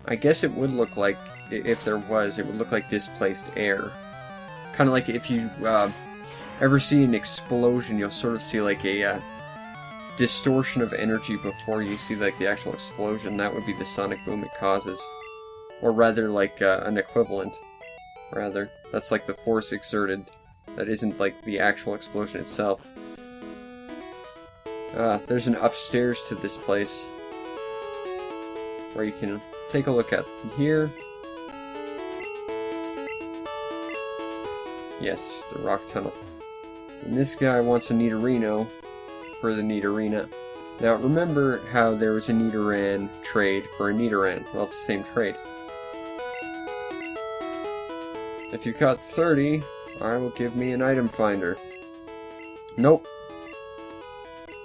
I guess it would look like, if there was, it would look like displaced air. Kind of like if you ever see an explosion, you'll sort of see like a distortion of energy before you see like the actual explosion. That would be the Sonic Boom it causes. Or rather, like an equivalent. Rather. That's like the force exerted. That isn't like the actual explosion itself. There's an upstairs to this place where you can take a look at here. Yes, the rock tunnel. And this guy wants a Nidorino for the Nidorina. Now remember how there was a Nidoran trade for a Nidoran. Well, it's the same trade. If you caught 30, I will give me an item finder. Nope.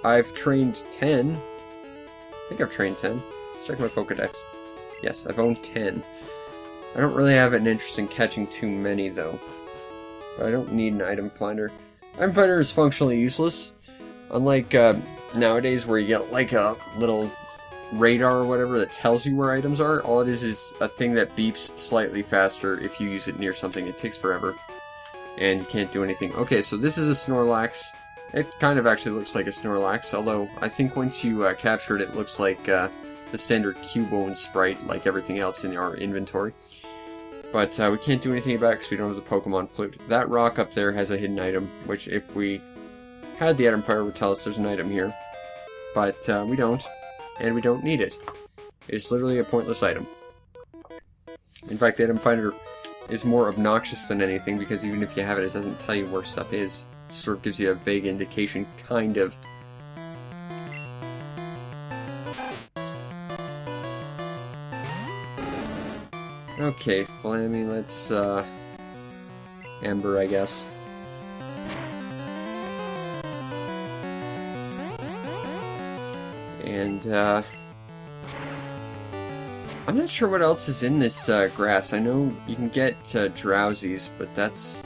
I've trained 10. I think I've trained 10. Let's check my Pokedex. Yes, I've owned 10. I don't really have an interest in catching too many, though. But I don't need an item finder. Item finder is functionally useless. Unlike nowadays where you get like a little radar or whatever that tells you where items are, all it is a thing that beeps slightly faster if you use it near something. It takes forever. And you can't do anything. Okay, so this is a Snorlax. It kind of actually looks like a Snorlax, although I think once you capture it, it looks like the standard Cubone sprite, like everything else in our inventory. But we can't do anything about it because we don't have the Pokemon Flute. That rock up there has a hidden item, which if we had the item finder would tell us there's an item here. But we don't, and we don't need it. It's literally a pointless item. In fact, the item finder is more obnoxious than anything, because even if you have it, it doesn't tell you where stuff is. It sort of gives you a vague indication, kind of. Okay, Flammy, let's, Ember, I guess. And, I'm not sure what else is in this grass. I know you can get Drowsies, but that's...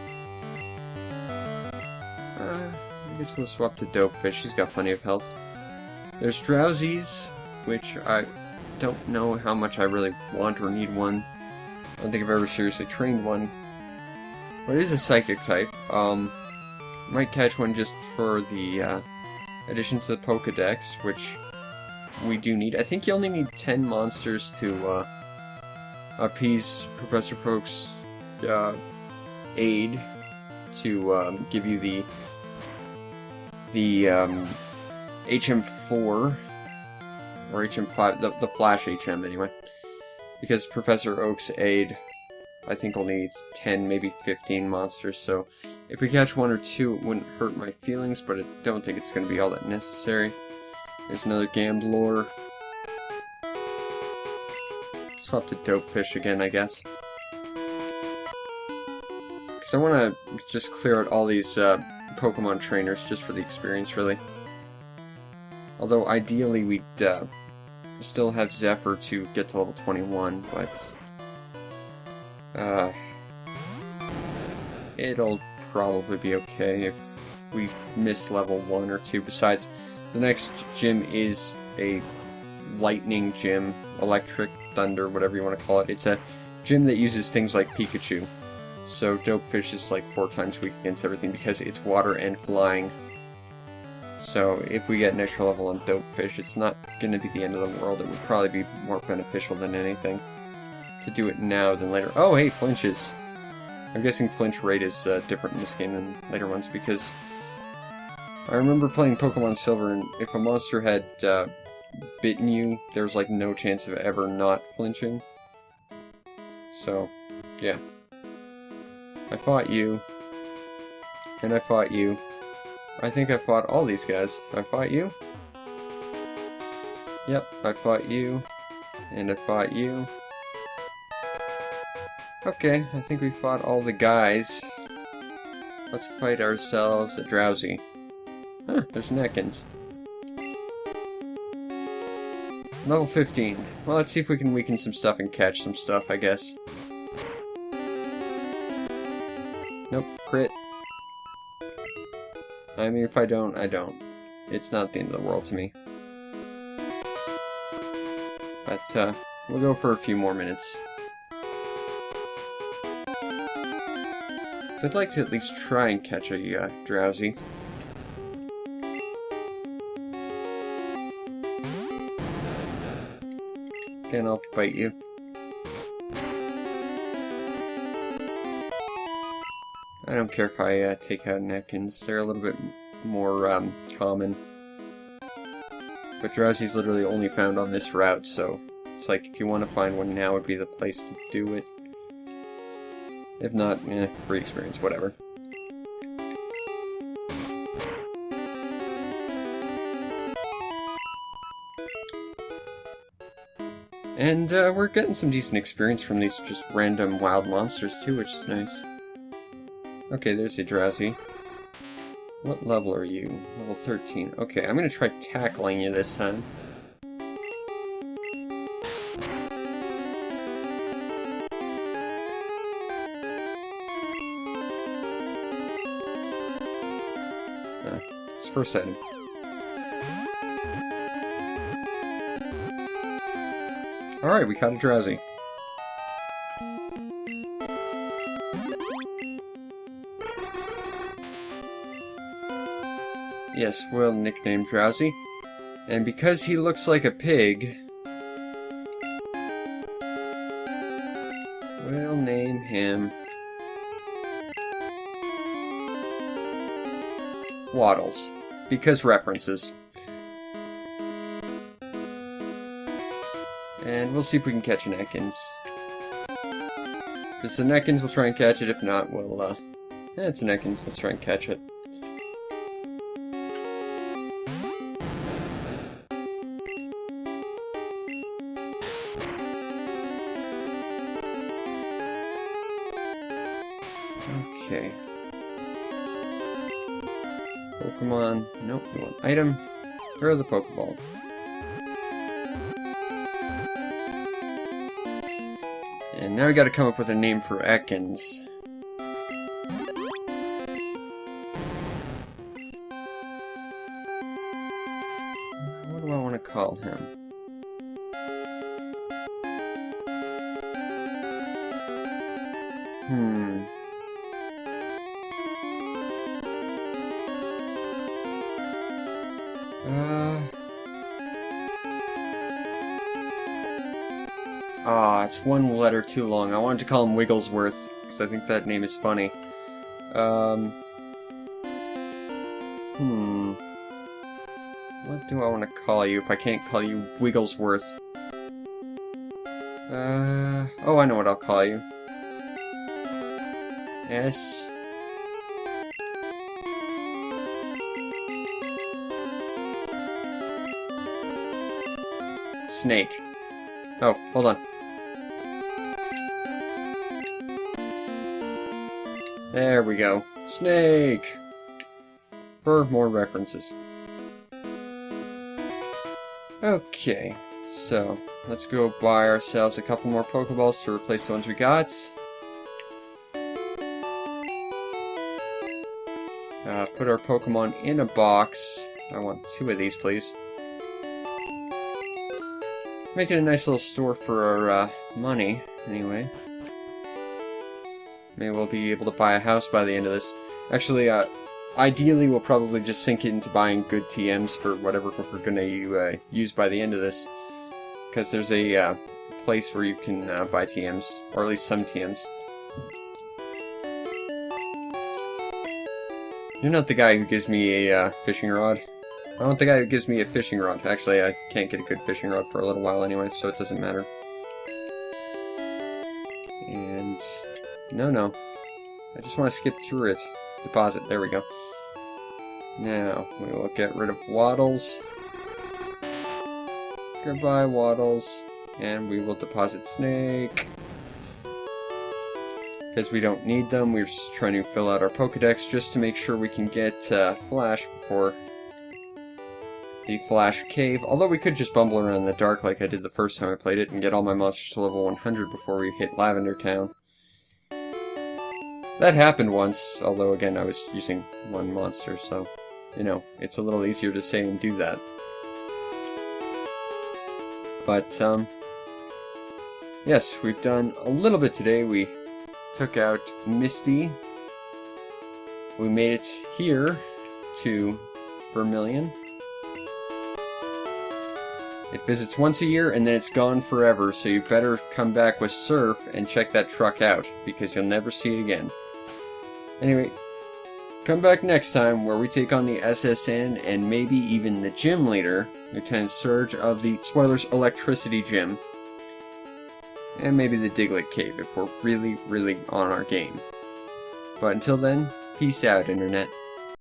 I guess we'll swap to Dopefish. He's got plenty of health. There's Drowsies, which I don't know how much I really want or need one. I don't think I've ever seriously trained one. But it is a Psychic type. Might catch one just for the addition to the Pokedex, which we do need. I think you only need 10 monsters to appease Professor Folk's aid to give you the HM4 or HM5, the Flash HM anyway. Because Professor Oak's aid, I think, only needs 10, maybe 15 monsters, so if we catch one or two, it wouldn't hurt my feelings, but I don't think it's going to be all that necessary. There's another Gambler. Swap to Dopefish again, I guess. Because I want to just clear out all these Pokemon trainers just for the experience, really. Although, ideally, we'd still have Zephyr to get to level 21, but it'll probably be okay if we miss level 1 or 2. Besides, the next gym is a lightning gym, electric Thunder, whatever you want to call it. It's a gym that uses things like Pikachu. So Dopefish is like 4 times weak against everything because it's water and flying. So if we get an extra level on Dopefish, it's not going to be the end of the world. It would probably be more beneficial than anything to do it now than later. Oh, hey, flinches. I'm guessing flinch rate is different in this game than later ones because I remember playing Pokemon Silver, and if a monster had bitten you, there's like no chance of ever not flinching. So, yeah. I fought you, and I fought you. I think I fought all these guys. I fought you? Yep, I fought you, and I fought you. Okay, I think we fought all the guys. Let's fight ourselves a Drowsy. Huh, there's an Ekans. Level 15. Well, let's see if we can weaken some stuff and catch some stuff, I guess. Nope, crit. I mean, if I don't, I don't. It's not the end of the world to me. But, we'll go for a few more minutes. So I'd like to at least try and catch a Drowsy. Again, I'll bite you. I don't care if I take out Ekans. They're a little bit more common. But Drowsy's literally only found on this route, so it's like if you want to find one, now would be the place to do it. If not, free experience, whatever. And we're getting some decent experience from these just random wild monsters too, which is nice. Okay, there's a Drowsy. What level are you? Level 13. Okay, I'm gonna try tackling you this time. It's first item. Alright, we caught a Drowsy. Yes, we'll nickname Drowsy. And because he looks like a pig, we'll name him Waddles. Because references. And we'll see if we can catch an Ekans. If it's an Ekans, we'll try and catch it. If not, we'll, it's an Ekans. Let's try and catch it. Okay. Pokemon. Nope, we want item. Throw the Pokeball. And now we gotta come up with a name for Ekans. What do I want to call him? It's one letter too long. I wanted to call him Wigglesworth, because I think that name is funny. What do I want to call you if I can't call you Wigglesworth? Oh, I know what I'll call you. S. Snake. Oh, hold on. There we go. Snake! For more references. Okay, so let's go buy ourselves a couple more Pokeballs to replace the ones we got. Put our Pokemon in a box. I want 2 of these, please. Making a nice little store for our money, anyway. Maybe we'll be able to buy a house by the end of this. Actually, ideally we'll probably just sink it into buying good TMs for whatever we're going to use by the end of this. Because there's a place where you can buy TMs, or at least some TMs. You're not the guy who gives me a fishing rod. I want the guy who gives me a fishing rod. Actually, I can't get a good fishing rod for a little while anyway, so it doesn't matter. And... no. I just want to skip through it. Deposit. There we go. Now, we will get rid of Waddles. Goodbye, Waddles. And we will deposit Snake. Because we don't need them, we're just trying to fill out our Pokedex just to make sure we can get Flash before the Flash Cave. Although we could just bumble around in the dark like I did the first time I played it and get all my monsters to level 100 before we hit Lavender Town. That happened once, although again I was using one monster, so, you know, it's a little easier to say and do that. But, yes, we've done a little bit today. We took out Misty. We made it here to Vermilion. It visits once a year and then it's gone forever, so you better come back with Surf and check that truck out, because you'll never see it again. Anyway, come back next time where we take on the SSN and maybe even the gym leader, Lieutenant Surge of the, spoilers, Electricity Gym. And maybe the Diglett Cave if we're really, really on our game. But until then, peace out, Internet.